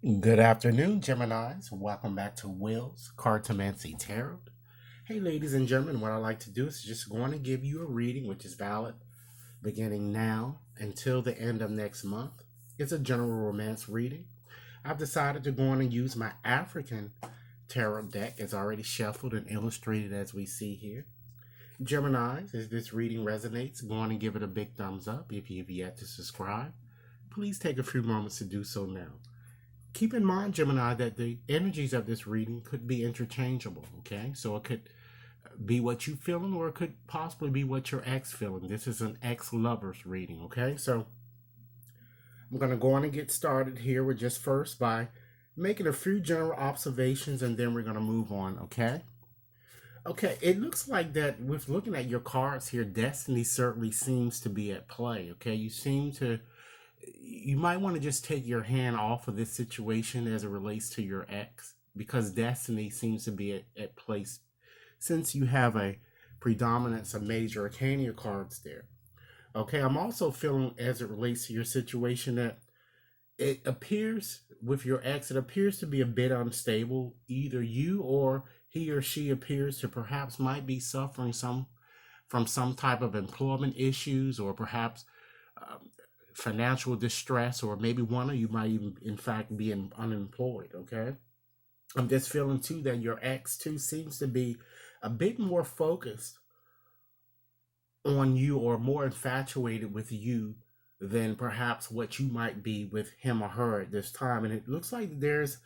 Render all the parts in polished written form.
Good afternoon, Geminis. Welcome back to Will's Cartomancy Tarot. Hey, ladies and gentlemen, what I like to do is just going to give you a reading which is valid beginning now until the end of next month. It's a general romance reading. I've decided to go on and use my African tarot deck. It's already shuffled and illustrated as we see here. Geminis, if this reading resonates, go on and give it a big thumbs up. If you've yet to subscribe, please take a few moments to do so now. Keep in mind, Gemini, that the energies of this reading could be interchangeable. Okay, so it could be what you feeling, or it could possibly be what your ex feeling. This is an ex lovers reading. Okay, so I'm gonna go on and get started here with just first by making a few general observations, and then we're gonna move on. Okay, it looks like that with looking at your cards here, destiny certainly seems to be at play. Okay, you might want to just take your hand off of this situation as it relates to your ex, because destiny seems to be at place since you have a predominance of major arcana cards there. Okay, I'm also feeling as it relates to your situation that it appears with your ex, it appears to be a bit unstable. Either you or he or she appears to perhaps might be suffering from some type of employment issues, or perhaps um, financial distress, or maybe one of you might even in fact be unemployed. Okay, I'm just feeling too that your ex too seems to be a bit more focused on you, or more infatuated with you than perhaps what you might be with him or her at this time. And it looks like it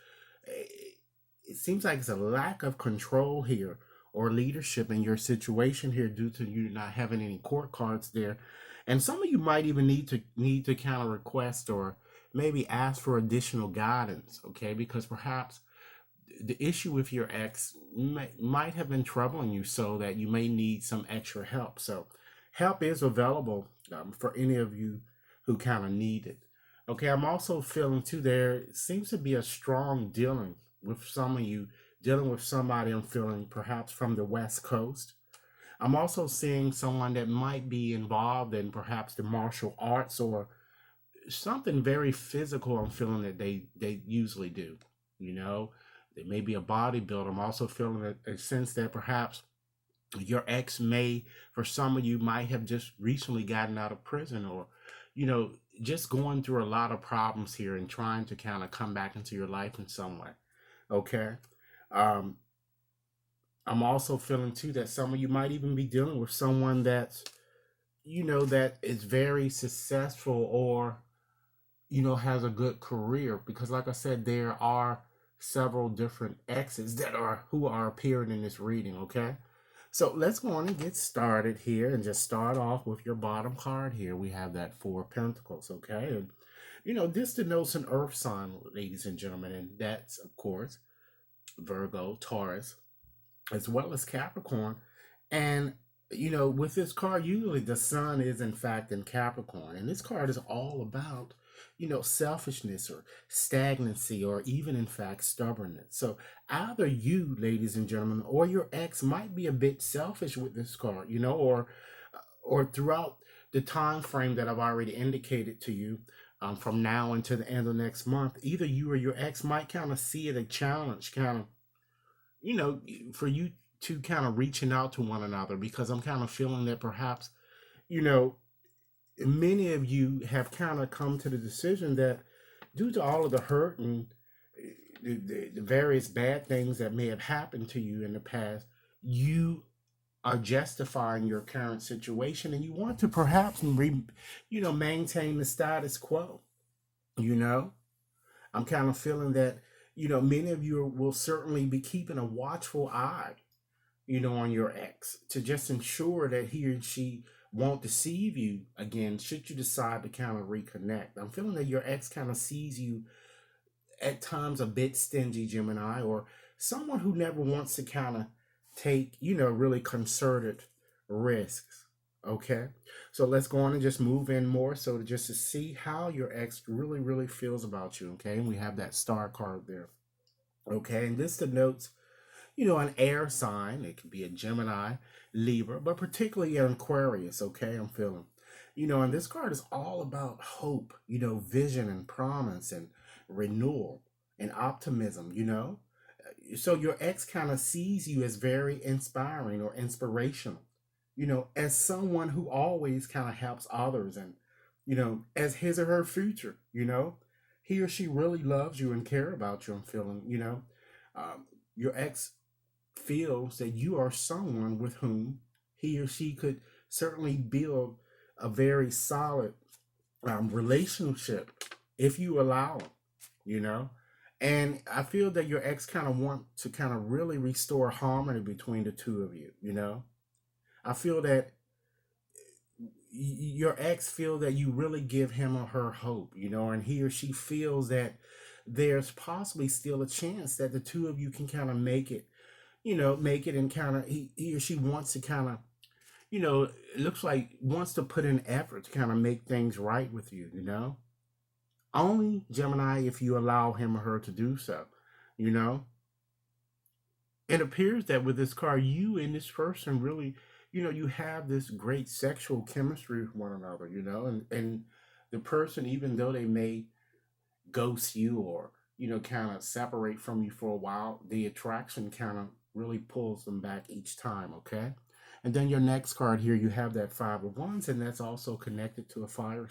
seems like it's a lack of control here, or leadership in your situation here, due to you not having any court cards there. And some of you might even need to kind of request, or maybe ask for additional guidance. Okay, because perhaps the issue with your ex might have been troubling you, so that you may need some extra help. So help is available for any of you who kind of need it. Okay, I'm also feeling too there seems to be a strong dealing with some of you, dealing with somebody I'm feeling perhaps from the West Coast. I'm also seeing someone that might be involved in perhaps the martial arts, or something very physical. I'm feeling that they usually do. You know, they may be a bodybuilder. I'm also feeling a sense that perhaps your ex may, for some of you, might have just recently gotten out of prison, or you know, just going through a lot of problems here and trying to kind of come back into your life in some way. Okay. Um, I'm also feeling too that some of you might even be dealing with someone that's, that is very successful, or, has a good career. Because, like I said, there are several different exes who are appearing in this reading. Okay. So let's go on and get started here, and just start off with your bottom card here. We have that Four of Pentacles. Okay. And, this denotes an earth sign, ladies and gentlemen. And that's, of course, Virgo, Taurus, as well as Capricorn. And with this card, usually the sun is in fact in Capricorn, and this card is all about selfishness, or stagnancy, or even in fact stubbornness. So either you, ladies and gentlemen, or your ex might be a bit selfish with this card, or throughout the time frame that I've already indicated to you. From now until the end of next month, either you or your ex might kind of see it a challenge, kind of, you know, for you to kind of reaching out to one another, because I'm kind of feeling that perhaps, you know, many of you have kind of come to the decision that, due to all of the hurt and the various bad things that may have happened to you in the past, you are justifying your current situation, and you want to perhaps maintain the status quo. You know, I'm kind of feeling that, many of you will certainly be keeping a watchful eye, on your ex, to just ensure that he or she won't deceive you again, should you decide to kind of reconnect. I'm feeling that your ex kind of sees you at times a bit stingy, Gemini, or someone who never wants to kind of take, really concerted risks. Okay. So let's go on and just move in more, so just to see how your ex really, really feels about you. Okay. And we have that star card there. Okay. And this denotes, an air sign. It could be a Gemini, Libra, but particularly an Aquarius. Okay. I'm feeling, and this card is all about hope, vision and promise and renewal. and optimism, So your ex kind of sees you as very inspiring or inspirational, as someone who always kind of helps others and, as his or her future, He or she really loves you and care about you. I'm feeling, your ex feels that you are someone with whom he or she could certainly build a very solid relationship if you allow them, you know. And I feel that your ex kind of want to kind of really restore harmony between the two of you, I feel that your ex feel that you really give him or her hope, and he or she feels that there's possibly still a chance that the two of you can kind of make it and kind of he or she wants to kind of, it looks like wants to put in effort to kind of make things right with you, Only Gemini if you allow him or her to do so, you know. It appears that with this card, you and this person really, you have this great sexual chemistry with one another, and the person, even though they may ghost you or, kind of separate from you for a while, the attraction kind of really pulls them back each time, okay? And then your next card here, you have that Five of Wands, and that's also connected to a fire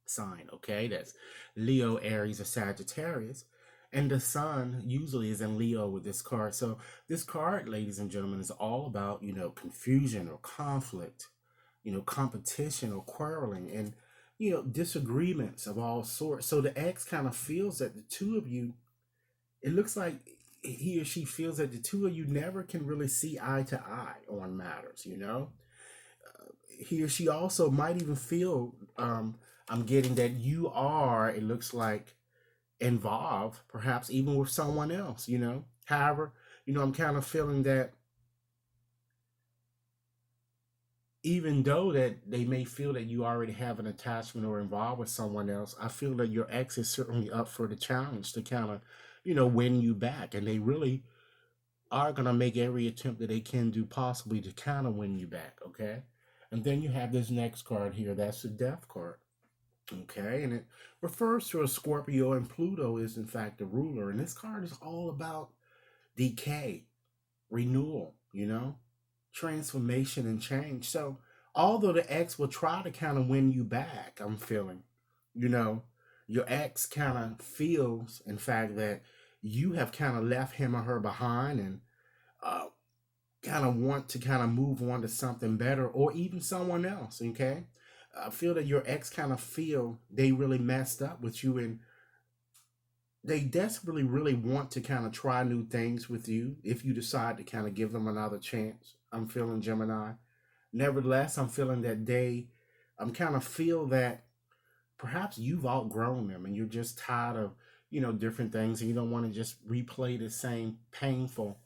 sign, okay? That's Leo, Aries, or Sagittarius. And the sun usually is in Leo with this card. So this card, ladies and gentlemen, is all about, confusion or conflict, competition or quarreling and, disagreements of all sorts. So the ex kind of feels that the two of you, it looks like he or she feels that the two of you never can really see eye to eye on matters, He or she also might even feel, I'm getting that you are, it looks like, involved, perhaps even with someone else, However, I'm kind of feeling that even though that they may feel that you already have an attachment or involved with someone else, I feel that your ex is certainly up for the challenge to kind of, win you back. And they really are going to make every attempt that they can do possibly to kind of win you back, okay? And then you have this next card here. That's the Death card, okay? And it refers to a Scorpio, and Pluto is, in fact, the ruler. And this card is all about decay, renewal, transformation and change. So, although the ex will try to kind of win you back, I'm feeling, you know, your ex kind of feels, in fact, that you have kind of left him or her behind and uh, kind of want to kind of move on to something better or even someone else, okay? I feel that your ex kind of feel they really messed up with you and they desperately really want to kind of try new things with you if you decide to kind of give them another chance. I'm feeling Gemini. Nevertheless, I'm feeling that I'm kind of feel that perhaps you've outgrown them and you're just tired of, different things and you don't want to just replay the same painful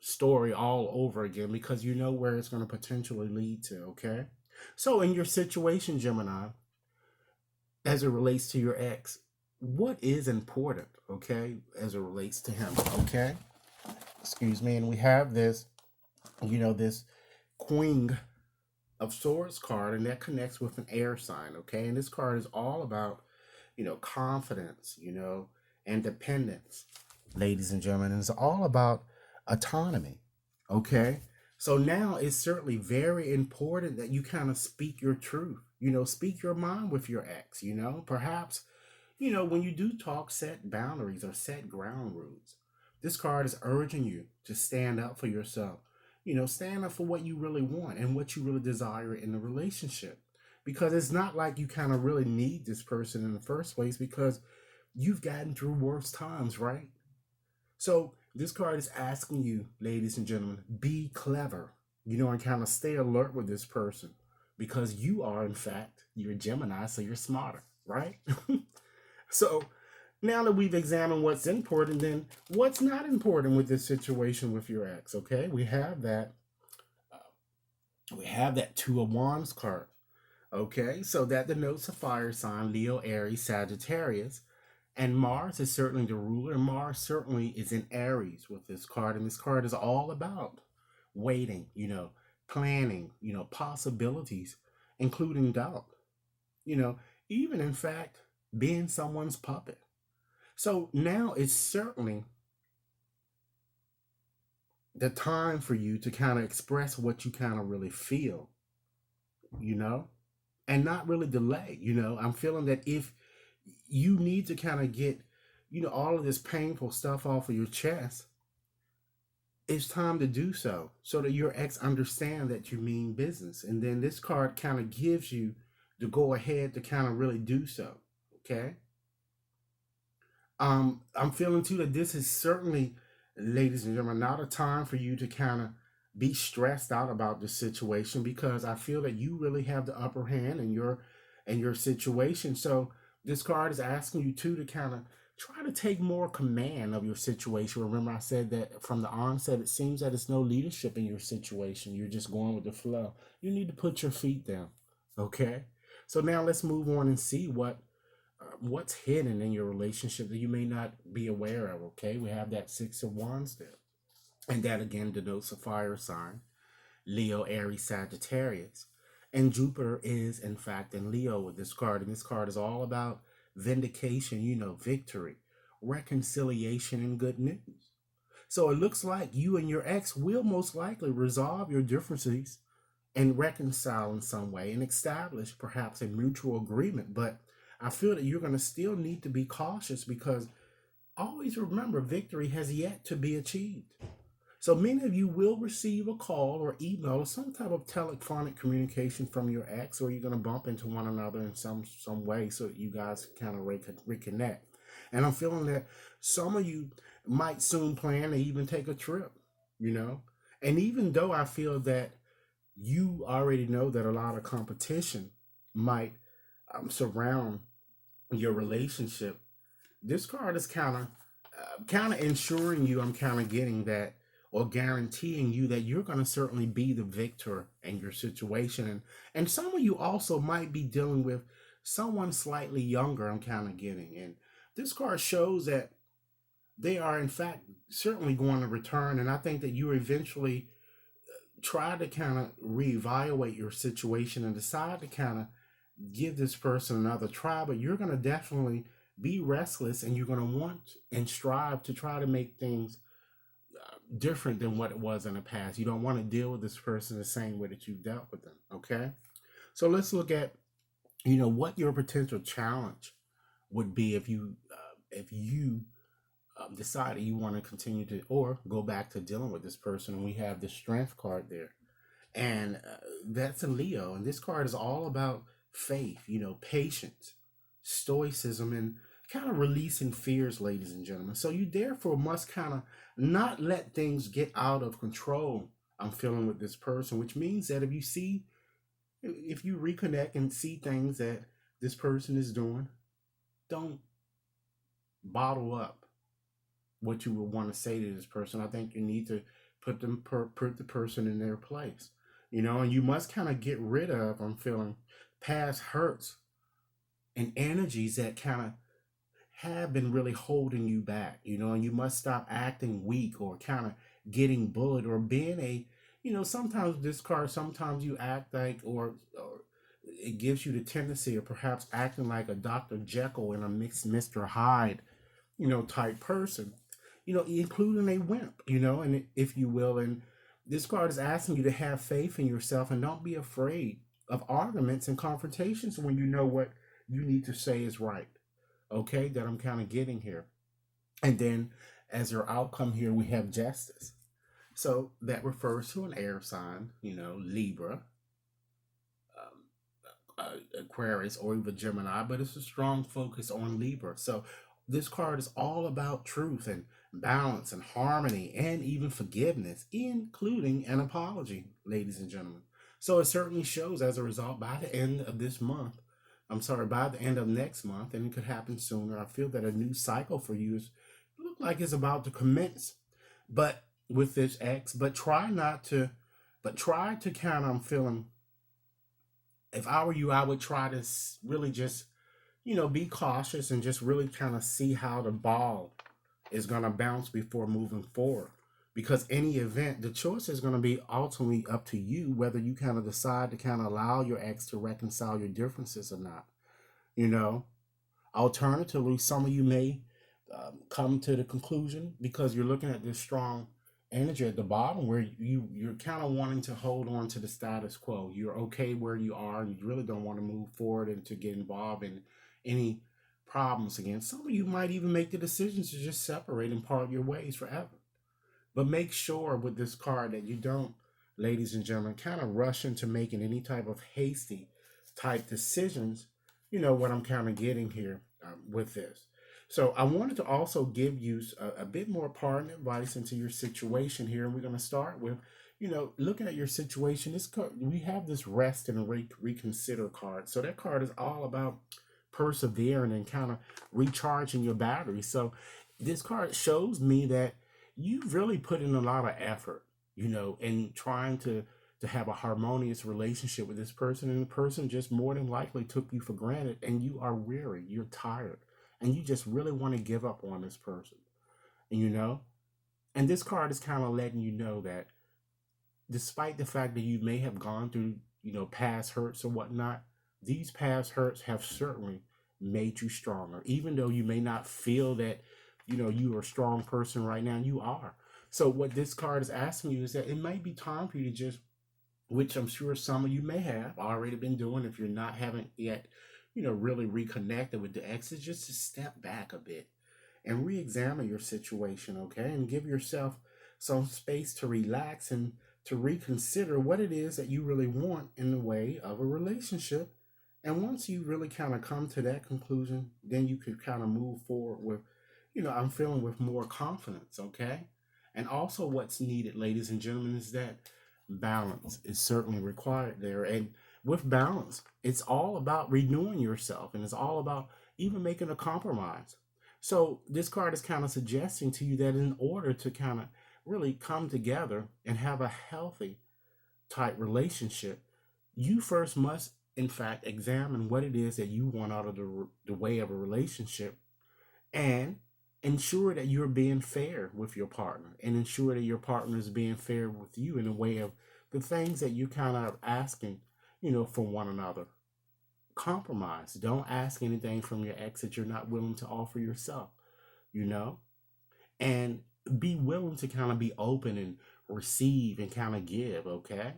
story all over again because you know where it's going to potentially lead to, okay? So, in your situation, Gemini, as it relates to your ex, what is important, okay, as it relates to him, okay? Excuse me. And we have this, this Queen of Swords card, and that connects with an air sign, okay? And this card is all about, confidence, independence, ladies and gentlemen. And it's all about autonomy, okay? So now it's certainly very important that you kind of speak your truth, speak your mind with your ex, perhaps, when you do talk, set boundaries or set ground rules. This card is urging you to stand up for yourself, stand up for what you really want and what you really desire in a relationship. Because it's not like you kind of really need this person in the first place because you've gotten through worse times, right? So this card is asking you, ladies and gentlemen, be clever, and kind of stay alert with this person because you are, in fact, you're a Gemini, so you're smarter, right? So now that we've examined what's important, then what's not important with this situation with your ex, okay? We have that Two of Wands card. Okay, so that denotes a fire sign, Leo, Aries, Sagittarius. And Mars is certainly the ruler. And Mars certainly is in Aries with this card. And this card is all about waiting, planning, possibilities, including doubt, you know, even in fact, being someone's puppet. So now it's certainly the time for you to kind of express what you kind of really feel, you know, and not really delay. I'm feeling that if you need to kind of get, all of this painful stuff off of your chest, it's time to do so that your ex understand that you mean business. And then this card kind of gives you the go ahead to kind of really do so. Okay. I'm feeling too that this is certainly, ladies and gentlemen, not a time for you to kind of be stressed out about the situation, because I feel that you really have the upper hand in your situation. So this card is asking you too to kind of try to take more command of your situation. Remember, I said that from the onset, it seems that it's no leadership in your situation. You're just going with the flow. You need to put your feet down. Okay. So now let's move on and see what's hidden in your relationship that you may not be aware of. Okay, we have that Six of Wands there, and that again denotes a fire sign: Leo, Aries, Sagittarius. And Jupiter is in fact in Leo with this card, and this card is all about vindication, victory, reconciliation, and good news. So it looks like you and your ex will most likely resolve your differences and reconcile in some way and establish perhaps a mutual agreement. But I feel that you're going to still need to be cautious, because always remember, victory has yet to be achieved. So many of you will receive a call or email or some type of telephonic communication from your ex, or you're going to bump into one another in some way so that you guys kind of reconnect. And I'm feeling that some of you might soon plan to even take a trip, you know. And even though I feel that you already know that a lot of competition might surround your relationship, this card is kind of ensuring you, I'm kind of getting that, or guaranteeing you that you're going to certainly be the victor in your situation. And some of you also might be dealing with someone slightly younger, I'm kind of getting. And this card shows that they are in fact certainly going to return, and I think that you eventually try to kind of reevaluate your situation and decide to kind of give this person another try. But you're going to definitely be restless, and you're going to want and strive to try to make things different than what it was in the past. You don't want to deal with this person the same way that you've dealt with them. Okay, so let's look at what your potential challenge would be if you decided you want to continue to or go back to dealing with this person. And we have the Strength card there, and that's a Leo, and this card is all about faith, patience, stoicism, and kind of releasing fears, ladies and gentlemen. So you therefore must kind of not let things get out of control. I'm feeling with this person, which means that if you reconnect and see things that this person is doing, don't bottle up what you would want to say to this person. I think you need to put the person in their place, and you must kind of get rid of, I'm feeling, past hurts and energies that kind of have been really holding you back, and you must stop acting weak or kind of getting bullied or being sometimes this card, sometimes you act like, or it gives you the tendency of perhaps acting like a Dr. Jekyll and a Mr. Hyde, type person, including a wimp, and if you will. And this card is asking you to have faith in yourself and don't be afraid of arguments and confrontations when you know what you need to say is right. Okay, that I'm kind of getting here. And then as your outcome here, we have Justice. So that refers to an air sign, Libra, Aquarius, or even Gemini, but it's a strong focus on Libra. So this card is all about truth and balance and harmony and even forgiveness, including an apology, ladies and gentlemen. So it certainly shows as a result by the end of this month. I'm sorry, by the end of next month, and it could happen sooner. I feel that a new cycle for you look like it's about to commence, but with this X. But try to kind of, I'm feeling, if I were you, I would try to really just, be cautious and just really kind of see how the ball is going to bounce before moving forward. Because any event, the choice is going to be ultimately up to you, whether you kind of decide to kind of allow your ex to reconcile your differences or not. You know, Alternatively, some of you may come to the conclusion, because you're looking at this strong energy at the bottom where you're kind of wanting to hold on to the status quo. You're okay where you are, and you really don't want to move forward and to get involved in any problems again. Some of you might even make the decision to just separate and part your ways forever. But make sure with this card that you don't, ladies and gentlemen, kind of rush into making any type of hasty type decisions. You know what I'm kind of getting here with this. So I wanted to also give you a bit more pardon advice into your situation here. And we're going to start with, looking at your situation. This card, we have this rest and reconsider card. So that card is all about persevering and kind of recharging your battery. So this card shows me that you've really put in a lot of effort, in trying to have a harmonious relationship with this person, and the person just more than likely took you for granted, and you are weary, you're tired, and you just really want to give up on this person. And this card is kind of letting you know that despite the fact that you may have gone through, past hurts or whatnot, these past hurts have certainly made you stronger. Even though you may not feel that, you are a strong person right now, you are. So what this card is asking you is that it might be time for you to just, which I'm sure some of you may have already been doing, if you're not haven't yet, really reconnected with the exes, just to step back a bit and re-examine your situation, okay? And give yourself some space to relax and to reconsider what it is that you really want in the way of a relationship. And once you really kind of come to that conclusion, then you could kind of move forward with, I'm feeling with more confidence, okay? And also what's needed, ladies and gentlemen, is that balance is certainly required there. And with balance, it's all about renewing yourself, and it's all about even making a compromise. So this card is kind of suggesting to you that in order to kind of really come together and have a healthy type relationship, you first must, in fact, examine what it is that you want out of the way of a relationship, and ensure that you're being fair with your partner, and ensure that your partner is being fair with you in a way of the things that you kind of asking, from one another. Compromise. Don't ask anything from your ex that you're not willing to offer yourself, you know? And be willing to kind of be open and receive and kind of give, okay?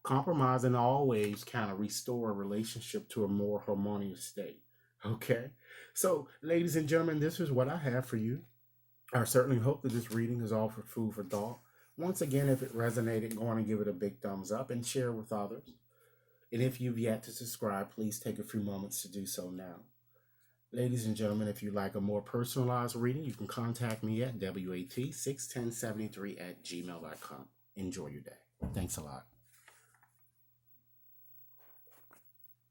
Compromise and always kind of restore a relationship to a more harmonious state, okay? So, ladies and gentlemen, this is what I have for you. I certainly hope that this reading is all for food for thought. Once again, if it resonated, go on and give it a big thumbs up and share with others. And if you've yet to subscribe, please take a few moments to do so now. Ladies and gentlemen, if you'd like a more personalized reading, you can contact me at WAT61073 at gmail.com. Enjoy your day. Thanks a lot.